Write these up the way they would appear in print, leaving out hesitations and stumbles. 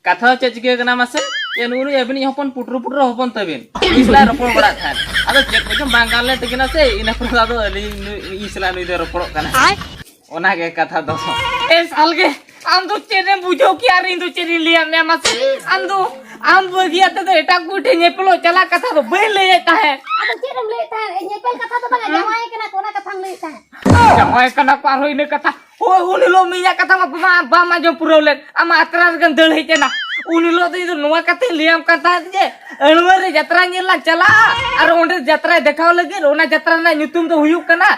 कथा चे चिके कना मासे ये नुनु एबनी हपन पुटरो हपन तबिन इसला रपड़ बड़ा थान आदो चेक को बांगाल ले तकिना से इना पर आदो इसला नुई दे रपड़ कना ओना के कथा दो ए साल के आम तो चेने बुझो कि यार इन तो चेरी लिया मैं मासे आम बगिया तो एटा कुठे नेपलो चला कथा तो बे ले जाता है अब चेरम लेता है नेपल कथा तो बगा जमाए के ना कोना कथा लेता है जमाए कना पार होइने कथा ओ उनिलो मिया कथा मा बामा जो पुरौले आमा अतरा गन दळ हेचना उनिलो तो नोवा कथे लियाम कथा जे अणवरे जत्रा नेला चला और ओंडे जत्रा देखाव लगे ओना जत्रा ना nyutum तो हुयुक कना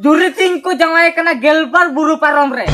जुरितिन को जमाए कना गेलबार बुरु पारम रे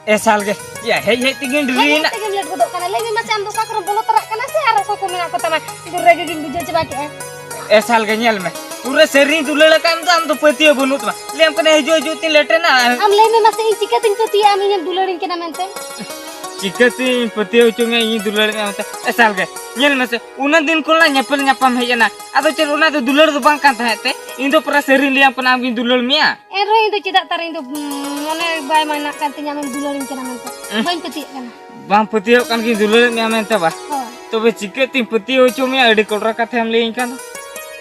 ए साल के या हे तिगिन रीना तेगम लेट गोदो कना लेबे मासे आम दो काकरो बोलो तरा कना से आरो सको मेना को तमा दुरेगे गिन बुझे चबा के ए साल के नेल में पूरे शरीर दुलेला काम तो हम तो पतियो बनुत मा लेम कने जो तीन लेटे ना हम लेबे मासे चिकतिन पति आम इन दुलड़िन के ना मेनते चिकती पतियो चुंगे इ दुलड़ में होता ए साल के नेल में से उना दिन कोला नेपल नेपम हेजना आदो चेर उना तो दुलड़ दो बांग कान थाते इन तो पूरा शरीर लिया पना आम दुलड़ मिया ए रो इन तो चिदा तार इन तो मने बाय माना कान तिन आम दुलड़िन के ना मेनते बाइन पति कना बांग पतियो कान की दुलड़ में मेनते बा तबे चिकती पतियो चुमे अडी कोडरा कथे हम लेइन कान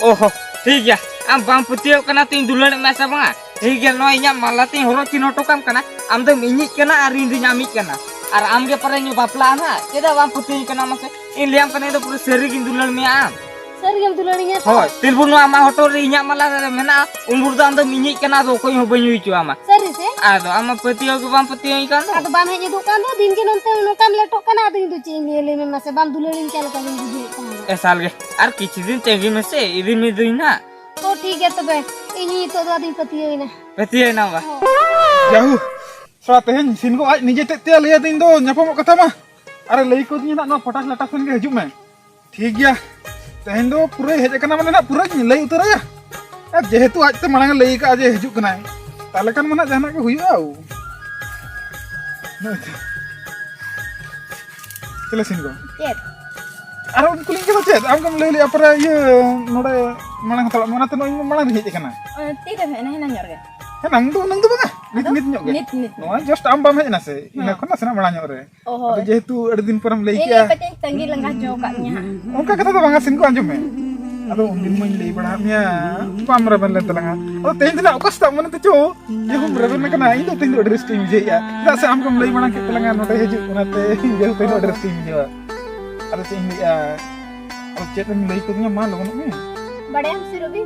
ओहो ठीक गया आम बांग पतियो कना तीन दुलड़ में से बा ठीक गया नो इया माला तीन होरो चिनो टोकाम कना आम दो मिनी कना आर इन दिन आमी कना और आम के परे बापला ना चेदा बांग पति कना मसे इन लियाम कने तो पूरे शरीर की दुलड़ में आम शरीर में दुलड़िन है हो तिलबुनो आमा होटो रे इया माला मेना उनबुर दाम दो मिनी कना दो कोई हो बनु इचु आमा सरी से आदो आमा पतियो के बांग पतियो कान आदो बाम हे दो कान दो दिन के नंते नो काम लेटो कना दिन दो चेंग ले में मासे बाम दुलड़िन के लका दिन बुझे कना ए साल के आर किछि दिन चेंगी में से इदिन में दुइना तो ठीक है तबे इनी तो दो दिन पतियो ना पतियो ना बा याहू सरा तेहन सिन को आज निजे ते लिया दिन दो न्यापम कथा मा अरे लई को दिन ना पटाक लटा सन के हजु में ठीक गया तेहन दो पूरे हेज कना माने ना पूरा लई उतर या अब जेहेतु आज ते मांग लई का जे हजु कना ताले kan mana जहना के हुई आउ चले सिन को चेत अरे उनको लिंक के चेत आम कम ले अपरा ये नोडे मांग तला मना ते मांग हेज कना ती दे ना ना ñor ge nang do banga nit ñok ge nit no just am bam hejna se ina kona sena mala ñok re oho jehetu adi din param lay ini kiya pating tangi lengah jo kaknya onka kata to banga sin ko anjum me ado din mo lay bana mia pam raban le talanga ado tehin dina okas ta mane to cho ye hum raban me kana indo tehin address team je ya da se am kam lay bana ke talanga no te heju ona te ye tehin address team je ado se ini ado chet me lay ko nya ma logon me बड़े हम सिरोबी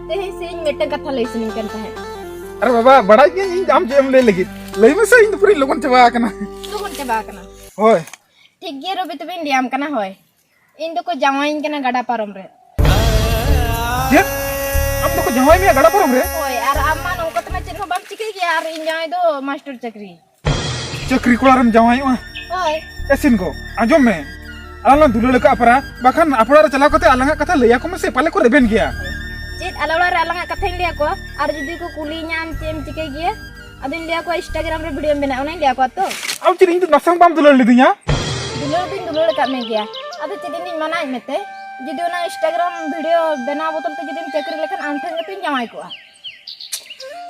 तेही सिंह मेटे कथा लई सुनिन करता है अरे बाबा बड़ा के आम जे हम ले लगी लई में से इन पूरी लोगन चबा कना लोगन चबा कना होय ठीक गे रोबी तबे लियाम कना होय इन दो को जावाइन कना गड़ा पारम रे ये हम तो को जवाई में गड़ा परम रे होय यार अम्मा नो को तमे चिन्ह बाम चिके गे यार इन जाय दो मास्टर चक्री कोलारम जवाई मा होय एसिन को आजम में आला दुलड़ का अपरा बाखन अपरा चला कते अलंगा कथा लैया को में से पाले को रेबेन गया चेत अलवड़ा रे अलंगा कथा लिया को और जदी को कुली न्याम चेम चिके गे अदिन लिया को इंस्टाग्राम रे वीडियो बना उना लिया को तो अब चिरिंग तो नसंग बाम दुलड़ लिदिया दुलड़ का में गया अदो चिदिन मना मेते जदी उना इंस्टाग्राम वीडियो बना बोतल ते जदी चक्री लेखन आंथे गतिन जमाई को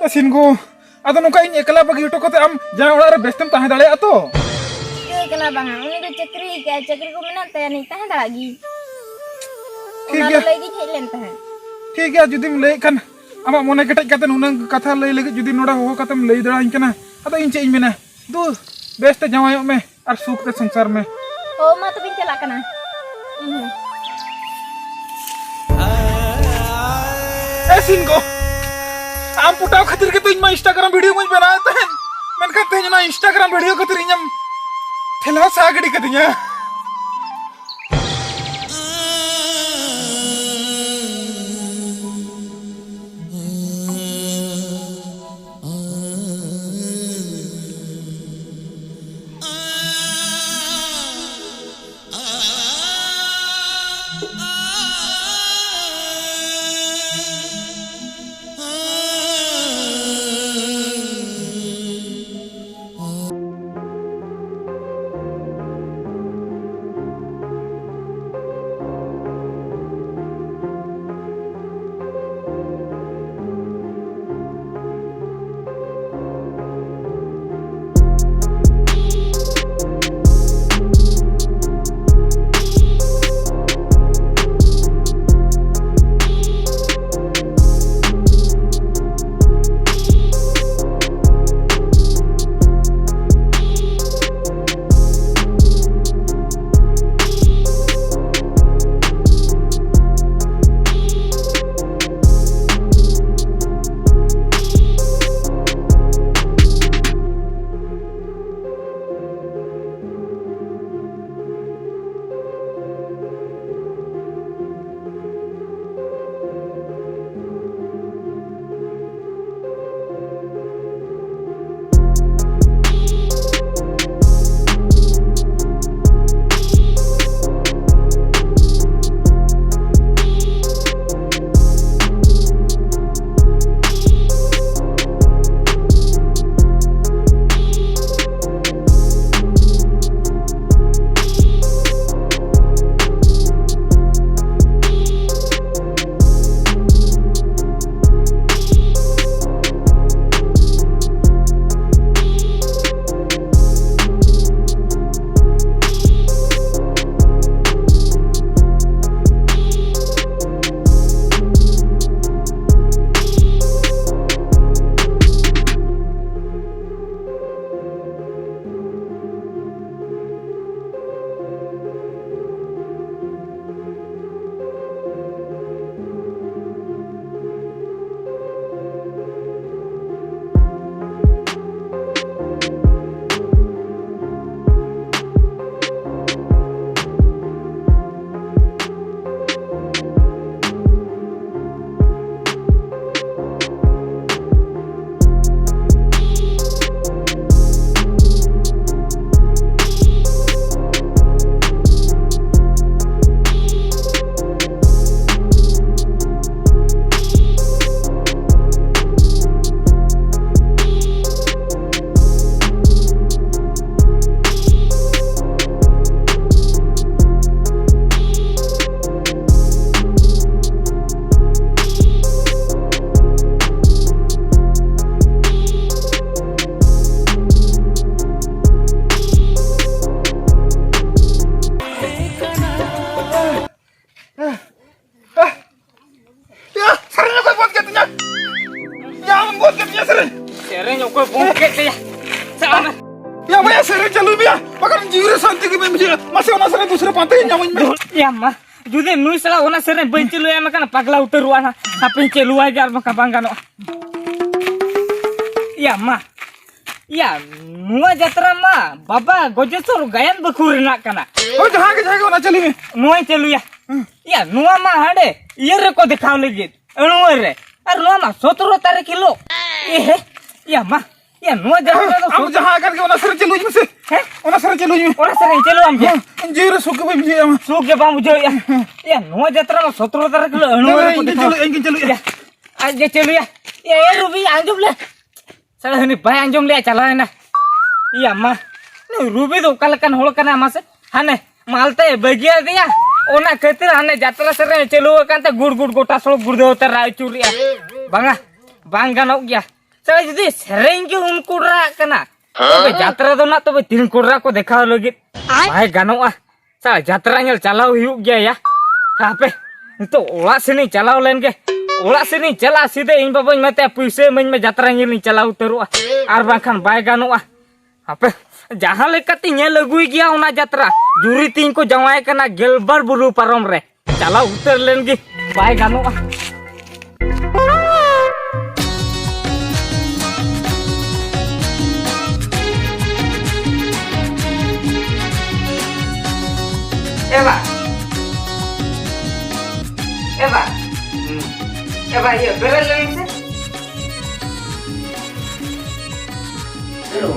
एसिन को आदो नुका इन एकला बगी टो कते आम जा ओड़ा रे बेस्तम ताहे दाले आतो केना बांगा उनी तो चक्री को मेना ते नहीं ताहे दागी ठीक उना है लगी खेलेन ताहे ठीक है जुदी लay kan ama mone ketaj kate nunang katha lay lagi judi noda ho katem lay dara inkana ado inche in mena du beste jawayok me ar suk te sansar me ओ मा तो बिन चला कना एसिन को आम पुटाव खातिर के तो इन इंस्टाग्राम वीडियो मुझ बनाया था मन कहते हैं ना इंस्टाग्राम वीडियो खातिर इनम थेला सागड़ी कतिया मैं सर चलू बिया मगर जीव शांति के मुझे मसे ओना सर दूसरे पाते जामई में या मा जुदे नुई सला ओना सरे बई चलु या मकन पगला उतरुआ ना हापे चलु आ जार मका बांगानो या मा या नुआ जत्रा मा बाबा गोजेसोर गायन बखुर ना कना ओ जहां के ओना चली में नुआ चलु या नुआ मा हाडे ये रे को दिखाव लगी अणुआ रे और नुआ मा 17 तारीख किलो ए या मा या नुआ जत्रा तो हम जहां कर के ओना सर चलू में से है ओना सर चलू में ओना सरे चलु हम जीव सुख में मुझे सुख के बा मुझे या नुआ जत्रा में 17 तारीख किलो अणुआ रे को दिखाव चलू आज चलु या ए रूबी आंजुम ले साला हनी भाई आंजुम ले चला है ना या मा रूबी तो कलकन होल कना मासे हाने मालते बगिया दिया ओना खातिर हाने जात्रा सरे चलु कांते गुड़ गुड़ गोटा सो गुड़ दे उतर रायचुरिया बांगा बांग गानो गया साला जदी सरेंग के उन कुडरा कना तबे जात्रा दो ना तबे तीन कुडरा को देखा लगी भाई गानो साला जात्रा नेल चलाव हुई गया या हापे तो ओला से नहीं चलाव लेन के ओला से नहीं चला सीधे इन बाबा मते पैसे मन में जात्रा नेल चला उतरुआ आर बाखान बाय गानोआ हापे जहां लेकती नेल लगुई गया ओना जात्रा जुरी तीन को जवाय कना गेलबर बुरु पारम रे चला उतर लेन गे बाय गानोआ एवा एवा एवा ये बेरल लेन से हेलो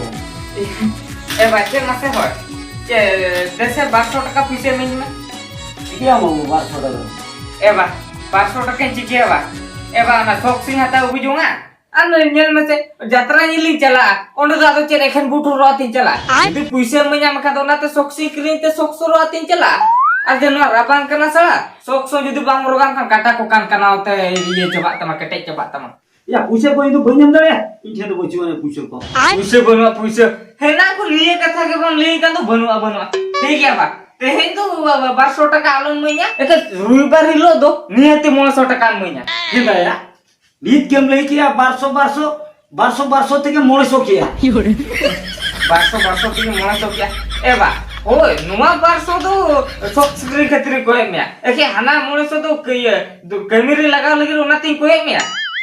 एवा के मसे हो के 10-1200 টাকা पीछे में क्या मांगू 1200 টাকা एवा 1200 টাকা चिके एवा ना सोक सिंह हता उबुजुंगा अन नेल में से यात्रा निली चला ओंडो दादो चेर एखन बुटु रोतिन चला यदि पैसे में जाम का दोना ते सोक सिंह क्रीन ते सोक सो रोतिन चला আর যেন রাবাং কানা সালা sok so যদি বাং rogan kan kata ko kan kana ote ye coba tama ketek coba tama या पूछे कोई तो बन जम रे इथे तो बच्ची ने पूछो को puise बनवा puise हे ना को लिए कथा के बन लिए kan तो बनवा बनवा ठीक है बा तेहे तो 1200 টাকা আলন মইয়া এটা রবিবার হিলো দো নিয়তি 900 টাকা মইয়া ठीक है यार नीत केम ले किया 1200 থেকে 900 किया 1200 থেকে 900 কিয়া এবা ओए नुआ 1200 तो sok screen खातिर कोए मिया एके हाना 900 तो कैमरे लगा लगी ओना तीन कोए मिया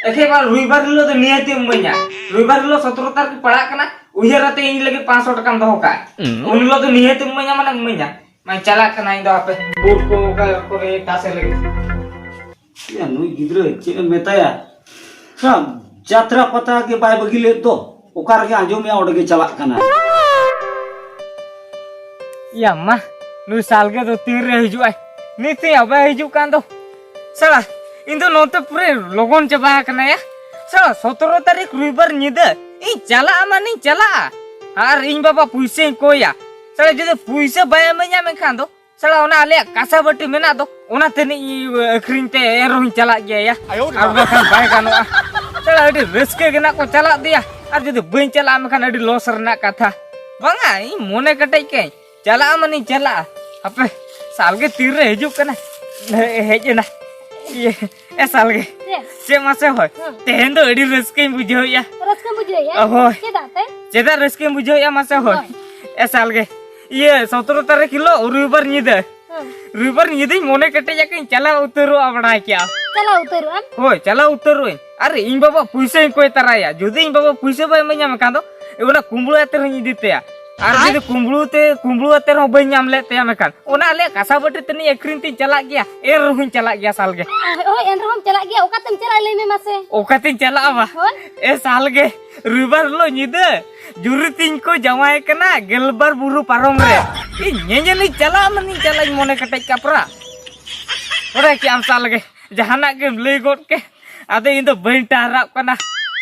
एके बार रविवार लो तो नियति मइया रविवार लो 17 तारीख पड़ा कना उहेराते इन लगे 500 टाका दो का उन लो तो नियति मइया माने मइया मैं चला कना इन दो आपे बूट को करे तासे लगे या नुई गिद्रे चे मेताया सब यात्रा पता के बाय बगिले तो ओकार के आजो में ओडगे चला कना या मा नु साल के तो तीर रे हिजु आई नीति अब हिजु कान दो साला इन दो नोते पूरे लोगन चबा कना या साला 17 तारीख रविवार निदे इ चला मानी चला आर इन बाबा पुइसे कोया साला जदे पुइसे बाय में जामे खान दो साला ओना आले कासा बटी मेना दो ओना तेनी अखरिन ते एरोन चला गया या आर बाखान बाय गानो साला अडी रिस्के गना को चला दिया आर जदे बइन चला में खान अडी लॉस रना कथा बांगा इ मोने कटै के चला मनी चला अपे साल के तीर रे हिजु कना हेजना ये ए साल के से मासे होय तेहन तो एडी रस्के बुझो या रस्के बुझो या होय केदाते जेदा रस्के बुझो या मासे होय ए साल के ये 17 तारीख किलो रविवार निदे रविवार निदे मोने कटे जाके चला उतरो आवड़ा क्या चला उतरो हम होय चला उतरो अरे इन बाबा पैसे कोई तराया जदी इन बाबा पैसे बाय में जाम कांदो एवना कुंबळो अतर निदिते आर जदि कुंबळू अतर हो बई नाम लेते मेकान ओना ले कासा बटे तनी अखरिन ती चला गया ए रहुन चला गया साल के ओ एन रहम चला गया ओकातम चला ले में मासे ओकाती चला बा ए साल के रविवार लो निदे जुरी तीन को जवाय कना गेलबर बुरु पारम रे इ नेनेनी चला मनी चला मोने कटे कापरा ओरे कि आम साल के जहाना के ले गोट के आदे इन तो बई टारा कना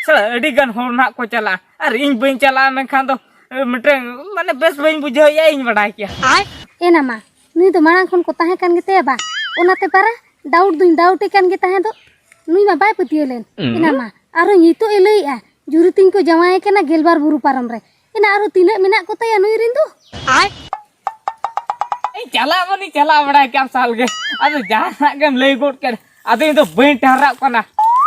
साला अडी गन होर ना को चला अर इन बई चला में खान दो मटे माने बेस बई बुझो या इन बडा किया एना मा नुई तो मांग खन को ताहे कान गेते बा ओनाते पारा डाउट दुई डाउट कान गे ताहे दो नुई मा बाय पतियलेन एना मा आरो नितो एलैया जुरी तीन को जवाय केना गेलबार बुरु पारम रे एना आरो तिने मेना को तया नुई रिंदु ए चला मनी चला बडा क्या साल के अदो जहाना के ले गोट के आदे इन तो बई टारा कना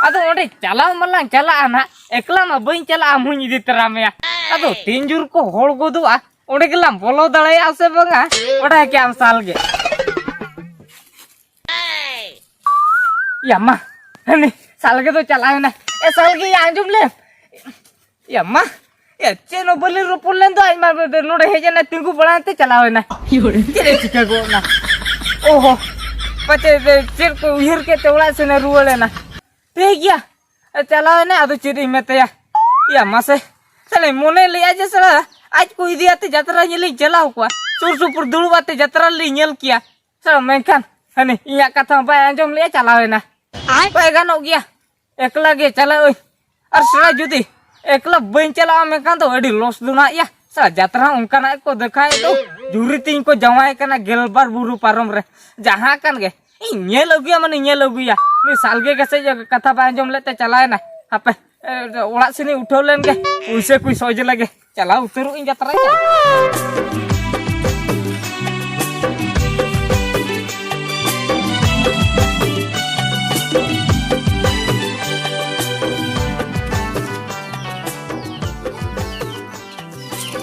अदो ओडे चला मल्ला चला ना एकला मा बई चला मुई इदी तरा में अदो तीन जुर को होड़ गोदुआ ओडे गेलाम बोलो दड़ाया से बंगा ओडा के आम साल गे यम्मा हनी साल के तो चलावे ना ए साल के आंजुम ले यम्मा ए चेनो बलि रोपुल लेन तो आइमा नोडे हेजना तिंगु बड़ाते चलावे ना चेरे चिका गो ना ओहो पचे चेर को उहिर के तेवड़ा से ना रुवले ना ते गया चलावे ना अदो चेरी मेतया यम्मा से चले मोने ले आज सला आज को इदियाते जतरा नेली चलाव को सुर सुपुर दुळवाते जतरा ले नेल किया सर मेंखान हनी इया कथा बाय आंजम ले चलावे ना बाय गानो गया एकला गे चला ओय और सरा जुदी एकला बइन चलाव मेंखान तो अडी लॉस दुना या सर जतरा उनकाना को देखाय तो जुरी तीन को जवाय कना गेलबार बुरु पारम रे जहां कान गे इ नेल अगुया माने नेल अगुया नि सालगे गसे कथा बाय आंजम लेते चलाय ना हापे ओड़ा सिनी उठो लेन गे उसे कोई सोज लगे चला उतरू इन जतरा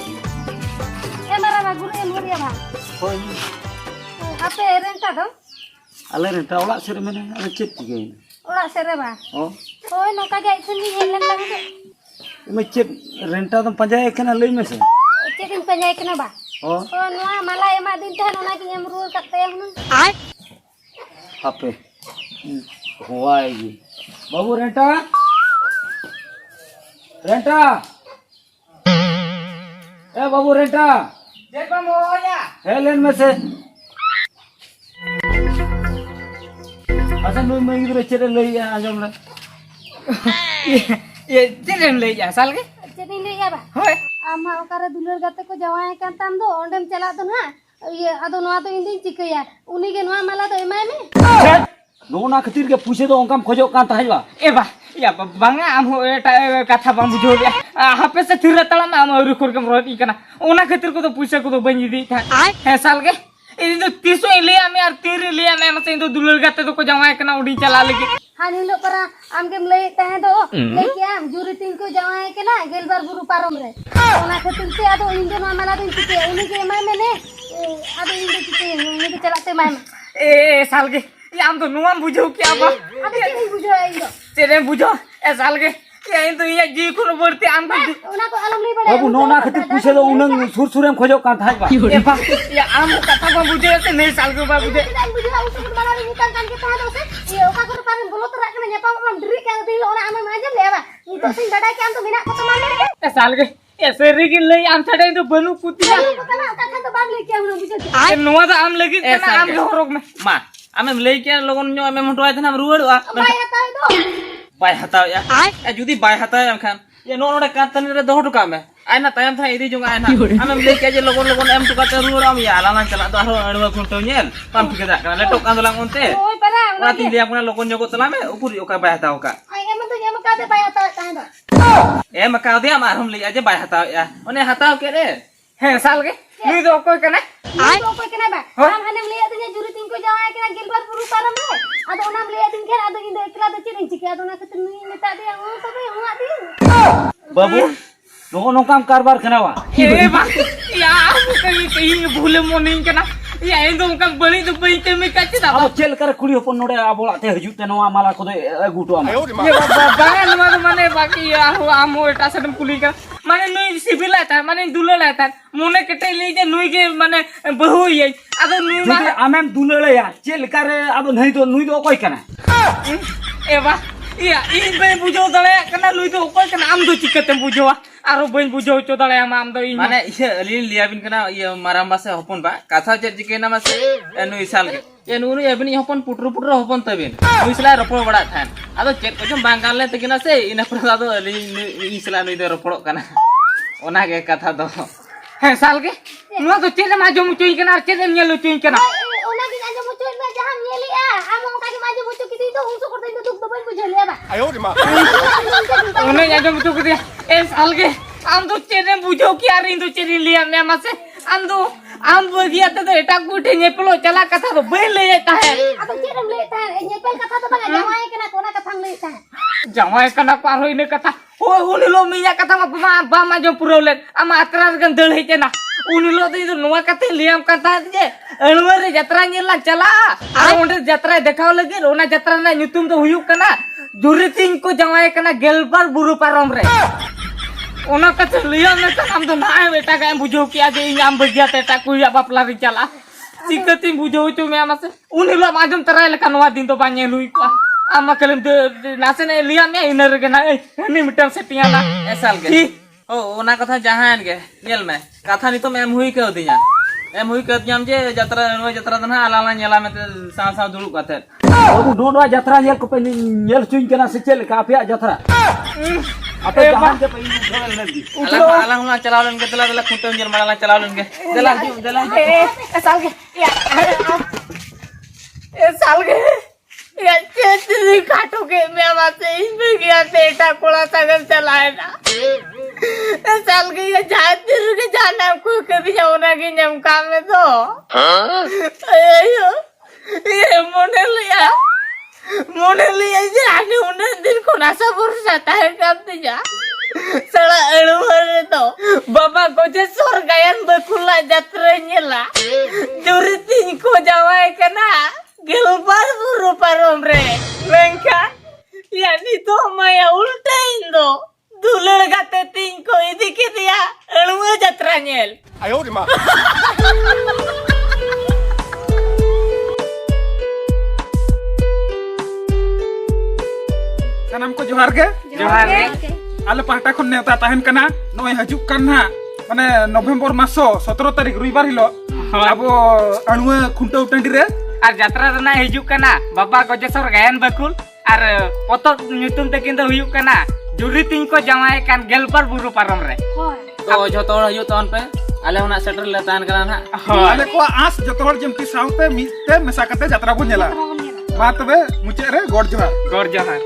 ए मारा गुरु ए मोरिया भा होय आपे रेंटा दो आले रेंटा ओला सेरे मेने आले चेत तिगे ओड़ा सेरे बा ओ होय नोका गे इतनी हेलन लगे मैं चेत रेंटा तो पंजाय केना लई में से चेकिन पंजाय केना बा ओ नोआ मला एमा दिन तहन ओना की एम रूल कते हम हापे होवाएगी बाबू रेंटा रेंटा ए बाबू रेंटा देखो मोया हेलेन में से अच्छा नुई मैं इधर चेरे लई आजम रे ये चेरेम ले जा साल के चेकिन ले या बा होय आमा ओकारे दुलर गाते को जवाय कान ताम दो ओंडेम चला दो ना ये आदो नोआ तो इंदिन चिकया उनी के नोआ मला तो एमाय में नोना खातिर के पूछे तो ओंकाम खोजो कान ताहवा ए बा या बांगा आम हो एटा कथा बाम बुझो लिया हापे से थिर तळम आम अरु खोर के रोती कना ओना खातिर को तो पूछे को तो बंजी दी था है साल के इन तो तीसो लिया में और तीर लिया में मसे इन तो दुलर गाते तो को जवाय कना उडी चला लेके हां नीलो परा आम के ले तहे दो लेके आम जुरी तीन को जवाय के ना गेलबार बुरु पारम रे ओना खातिर से आदो इंदो नोआ मला दिन चिके उनी के एमाय में ने आदो इंदो चिके उनी के चलाते माय में ए साल के ये आम तो नुआम बुझो क्या बा आदो के नहीं बुझो इंदो तेरे बुझो ए साल के ये तो ये जी को बढ़ते आम को ओना को आलम नहीं पड़े बाबू नोना खातिर पूछे तो उनंग सुरसुरेम खोजो कान ताहवा ए बा ये आम कथा बा बुझे से नहीं साल के बा बुझे जान बुझो उसे को बना रे कान कान के तहा दो से ये ओका को पारन बोलो तो राखने नेपा हम ड्री के दिल ओना आम माजम लेवा ई तो सिन बड़ा के आम तो बिना को तो मान ले ए साल के ऐसे रे के ले आम छड़े तो बनू कुतिया पता ना का तो बाग लेके हम बुझो ए नुआ तो आम लगी ए ना आम साल रोग में मा आमे लई के लोगन जो आमे मोटो आइथना रुवड़वा बाय हता दो बाय हताव या ए जुदी बाय हताव एमखान ये नोडे कातनी रे दोह टुका में आइना तायम था इदी जोंगा आइना आमे लई के जे लोगन लोगन एम टुका ते रुवड़ आम या लाला चला दो आरो अड़वा खुंटो नेल पाम फिके दा कना लेटो कांदो लांग ओनते ओय परा ओना ती ले अपना लोगन जगो तला में उपुरी ओका बाय हताव का आई एम तो ये का दे बाय हता तहे दो ए मका दे आम आरम लई अजे बाय हताव या ओने हताव के रे है साल के नुई तो कोई कना आई तो कोई केना बा हम हने ले आते जुरी तीन को जवाय के ना गिलबार पुरु पारम रे आदो ओना ले आते के आदो इन एकला दे चिरिन चिके आदो ना खत नुई नेता दे ओ तबे हम आदी बाबू नो नोकाम कारबार खनावा ए बा या कहीं भूले मोनिंग कना या इन तो का बड़ी तो बई के में काची दा अब चेल कर कुड़ी अपन नोडे आबोलाते हजुते नोआ माला को गुटो आम ये बाबा माने बाकी या हो आम हो एटा सदम कुली का माने नुई सिबिल आता माने दुले लाता मोने कटे ले जे नुई के माने बहु ये आदो नुई मा जुदी आमेम दुलेले या चेल कर अब नहीं तो नुई तो कोई कना ए बा या इन बे बुझो दले कना लुई तो कोई कना आम दो चिकते बुझोवा आरो बइन बुझो चो दले आम दो इन माने इसे अलिन लिया बिन कना ये माराम बासे हपन बा कथा जे जिके ना मासे एनु इसाल के ये नुनु एबनी हपन पुटरू पुटरू हपन तबिन इसला रपड़ बड़ा थान आदो चेक को जम बांगाल ले तकिना से इना पर आदो अलिन इसला नुई दे रपड़ कना ओना के कथा दो है साल के नुआ तो चेले मा जो मुचोई कना चेले नेलो चोई कना ओना के आजो मुचो में जहां नेली आ हम ओका के माजे मुचो किती तो उनसो करते तो दुख दबई बुझे ले बा उन्हें जाजो मुचो के ए साल के आम तो चेले बुझो क्या रे तो चेले लिया मैं मासे आम तो आम बगिया ते तो एटा कुठे नेपलो चला कथा तो बे ले जाता है अब चेरम लेता है नेपल कथा तो बगा जमाए के ना कोना कथा लेता है जमाय कना पार होइने कथा ओ उनिलो मिया कथा मा बामा जो पुरोले आमा अतरा गन दळ हेते ना उनिलो तो इदो नोवा कथे लियाम कथा जे अणवर जत्रा नेला चला आ ओंडे जत्रा देखाव लगे ओना जत्रा ना ᱧᱩᱛᱩᱢ दो हुयुक कना जुरितिन को जमाय कना गेलबार बुरु पारम रे ओना कथे लियाम ने हम तो ना बेटा का बुझो किया जे आम बगिया तेटा कुया बापला रे चला चिकती बुझो तो मैं मासे उनिलो माजम तराय लेका नोवा दिन तो बाnye लुई को आमा कलम नासे ने लिया में इनर के ना नि मिटम सेटिया ना ऐसा के ओ ओना कथा जहान के नेल में कथा नि तो एम हुई के दिया एम हुई के दियाम जे जत्रा नो जत्रा दना आलाला नेला में सा सा दुलु कथे बाबू डोडवा जत्रा नेल को पे नेल चुइन केना से चल का आपया जत्रा आपे जहान के पे ट्रैवल न दी आला हुआ चलावलन के दला खुटम जल माला चलावलन के दला ए साल के ए साल के या चेतरी काटो के मैं मासे इसमें गया तेटा कोला सगन चलाए ना ए साल के ये जाते रुके जाना को कभी होना के नम काम में तो अयो ये मोने लिया जाने उन्हें दिन को ना सब जाता है करते जा सड़ा अड़वर तो बाबा को जे सोर गायन बकुला जत्रा नेला जुरितिन को जावाए कना गेलबार बुरु पारम रे लेंका यानी तो माया उल्टा इंदो दुलड़ गाते तीन को इदी के दिया अड़ुआ जत्रा नेल आयो रे मां सनम को जोहार के आले पाटा खन नेता ताहन कना नय हजुक कना माने नवंबर मासो 17 तारिख रविवार हिलो अब अणुआ खुंटो टंडी रे और जत्रा रना हिजुक कना बाबा को जसर गायन बकुल और पतो ᱧᱩᱛᱩᱢ तकिन दो हुयुक कना जुरी तीन को जमाए कान गेलबार बुरु पारम रे तो जतो हयु तन पे आले उना सेटर ले तान कना ना आले को आस जतो हर जमती साउते मिते मेसा कते जत्रा बो नेला मा तबे मुचे रे गोड़ जोहार गौर जहां